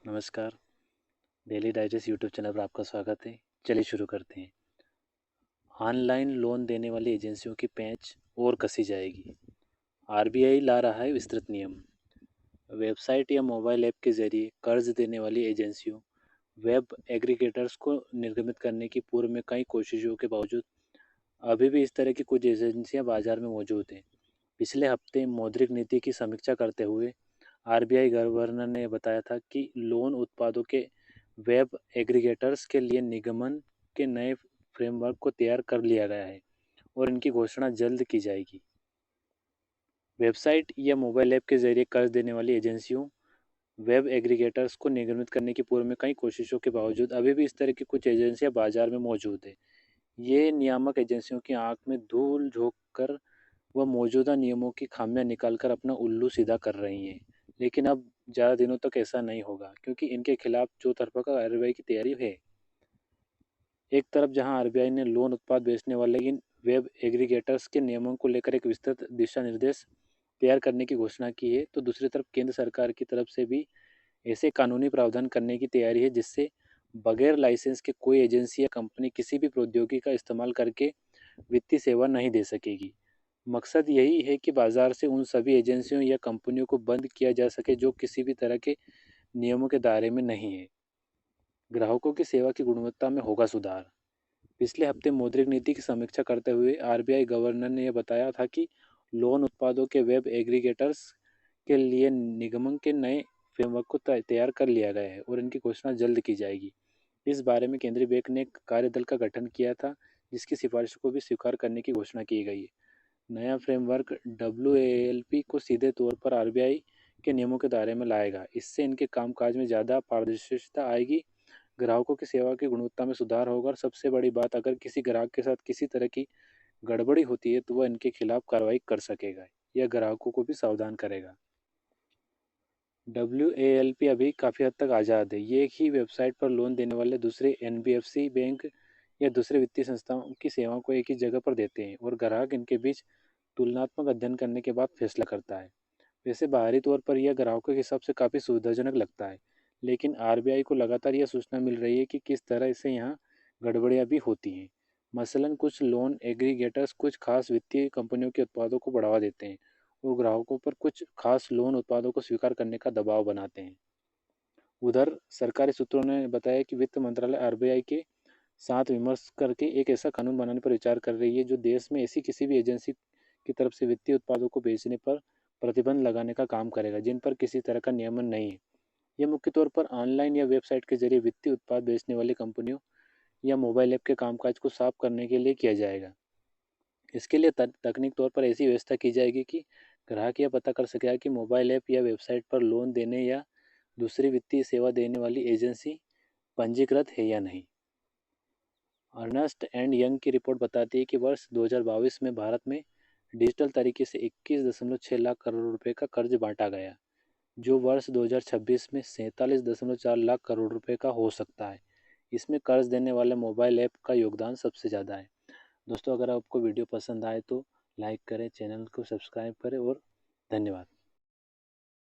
नमस्कार। Daily digest YouTube channel पर आपका स्वागत है। चलिए शुरू करते हैं। ऑनलाइन लोन देने वाली एजेंसियों की पेंच और कसी जाएगी। आरबीआई ला रहा है विस्तृत नियम। वेबसाइट या मोबाइल ऐप के जरिए कर्ज देने वाली एजेंसियों, वेब एग्रीगेटर्स को निर्गमित करने की पूर्व में कई कोशिशों के बावजूद अभी भी इस तरह की कुछ एजेंसियां बाजार में मौजूद हैं। पिछले हफ्ते मौद्रिक नीति की समीक्षा करते हुए आरबीआई गवर्नर ने बताया था कि लोन उत्पादों के वेब एग्रीगेटर्स के लिए निगमन के नए फ्रेमवर्क को तैयार कर लिया गया है और इनकी घोषणा जल्द की जाएगी। वेबसाइट या मोबाइल ऐप के जरिए कर्ज देने वाली एजेंसियों, वेब एग्रीगेटर्स को निगमित करने की पूर्व में कई कोशिशों के बावजूद अभी भी इस तरह की कुछ एजेंसियां बाजार में मौजूद है। ये नियामक एजेंसियों की आंख में धूल झोंक कर व मौजूदा नियमों की खामियां निकालकर अपना उल्लू सीधा कर रही हैं। लेकिन अब ज़्यादा दिनों तक ऐसा नहीं होगा, क्योंकि इनके खिलाफ चौतरफा कार्रवाई की तैयारी है। एक तरफ जहां आरबीआई ने लोन उत्पाद बेचने वाले इन वेब एग्रीगेटर्स के नियमों को लेकर एक विस्तृत दिशा निर्देश तैयार करने की घोषणा की है, तो दूसरी तरफ केंद्र सरकार की तरफ से भी ऐसे कानूनी प्रावधान करने की तैयारी है जिससे बगैर लाइसेंस के कोई एजेंसी या कंपनी किसी भी प्रौद्योगिकी का इस्तेमाल करके वित्तीय सेवा नहीं दे सकेगी। मकसद यही है कि बाजार से उन सभी एजेंसियों या कंपनियों को बंद किया जा सके जो किसी भी तरह के नियमों के दायरे में नहीं है। ग्राहकों की सेवा की गुणवत्ता में होगा सुधार। पिछले हफ्ते मौद्रिक नीति की समीक्षा करते हुए आरबीआई गवर्नर ने यह बताया था कि लोन उत्पादों के वेब एग्रीगेटर्स के लिए निगमन के नए फ्रेमवर्क को तैयार कर लिया गया है और इनकी घोषणा जल्द की जाएगी। इस बारे में केंद्रीय बैंक ने एक कार्यदल का गठन किया था, जिसकी सिफारिशों को भी स्वीकार करने की घोषणा की गई है। नया फ्रेमवर्क डब्ल्यूएएलपी को सीधे तौर पर आरबीआई के नियमों के दायरे में लाएगा। इससे इनके कामकाज में ज़्यादा पारदर्शिता आएगी, ग्राहकों की सेवा की गुणवत्ता में सुधार होगा और सबसे बड़ी बात, अगर किसी ग्राहक के साथ किसी तरह की गड़बड़ी होती है तो वह इनके खिलाफ कार्रवाई कर सकेगा या ग्राहकों को भी सावधान करेगा। डब्ल्यूएएलपी अभी काफ़ी हद तक आज़ाद है। ये एक ही वेबसाइट पर लोन देने वाले दूसरे एनबीएफसी बैंक या दूसरे वित्तीय संस्थाओं की सेवाओं को एक ही जगह पर देते हैं और ग्राहक इनके बीच तुलनात्मक अध्ययन करने के बाद फैसला करता है। वैसे बाहरी तौर पर यह ग्राहकों के हिसाब से काफ़ी सुविधाजनक लगता है, लेकिन आरबीआई को लगातार यह सूचना मिल रही है कि किस तरह से यहाँ गड़बड़ियाँ भी होती हैं। मसलन कुछ लोन एग्रीगेटर्स कुछ खास वित्तीय कंपनियों के उत्पादों को बढ़ावा देते हैं और ग्राहकों पर कुछ खास लोन उत्पादों को स्वीकार करने का दबाव बनाते हैं। उधर सरकारी सूत्रों ने बताया कि वित्त मंत्रालय आरबीआई के साथ विमर्श करके एक ऐसा कानून बनाने पर विचार कर रही है जो देश में ऐसी किसी भी एजेंसी की तरफ से वित्तीय उत्पादों को बेचने पर प्रतिबंध लगाने का काम करेगा जिन पर किसी तरह का नियमन नहीं है। यह मुख्य तौर पर ऑनलाइन या वेबसाइट के जरिए वित्तीय उत्पाद बेचने वाली कंपनियों या मोबाइल ऐप के कामकाज को साफ करने के लिए किया जाएगा। इसके लिए तकनीक तौर पर ऐसी व्यवस्था की जाएगी कि ग्राहक यह पता कर सकेगा कि मोबाइल ऐप या वेबसाइट पर लोन देने या दूसरी वित्तीय सेवा देने वाली एजेंसी पंजीकृत है या नहीं। अर्नेस्ट एंड यंग की रिपोर्ट बताती है कि वर्ष 2022 में भारत में डिजिटल तरीके से 21.6 लाख करोड़ रुपए का कर्ज बांटा गया, जो वर्ष 2026 में 47.4 लाख करोड़ रुपए का हो सकता है। इसमें कर्ज देने वाले मोबाइल ऐप का योगदान सबसे ज़्यादा है। दोस्तों, अगर आपको वीडियो पसंद आए तो लाइक करें, चैनल को सब्सक्राइब करें और धन्यवाद।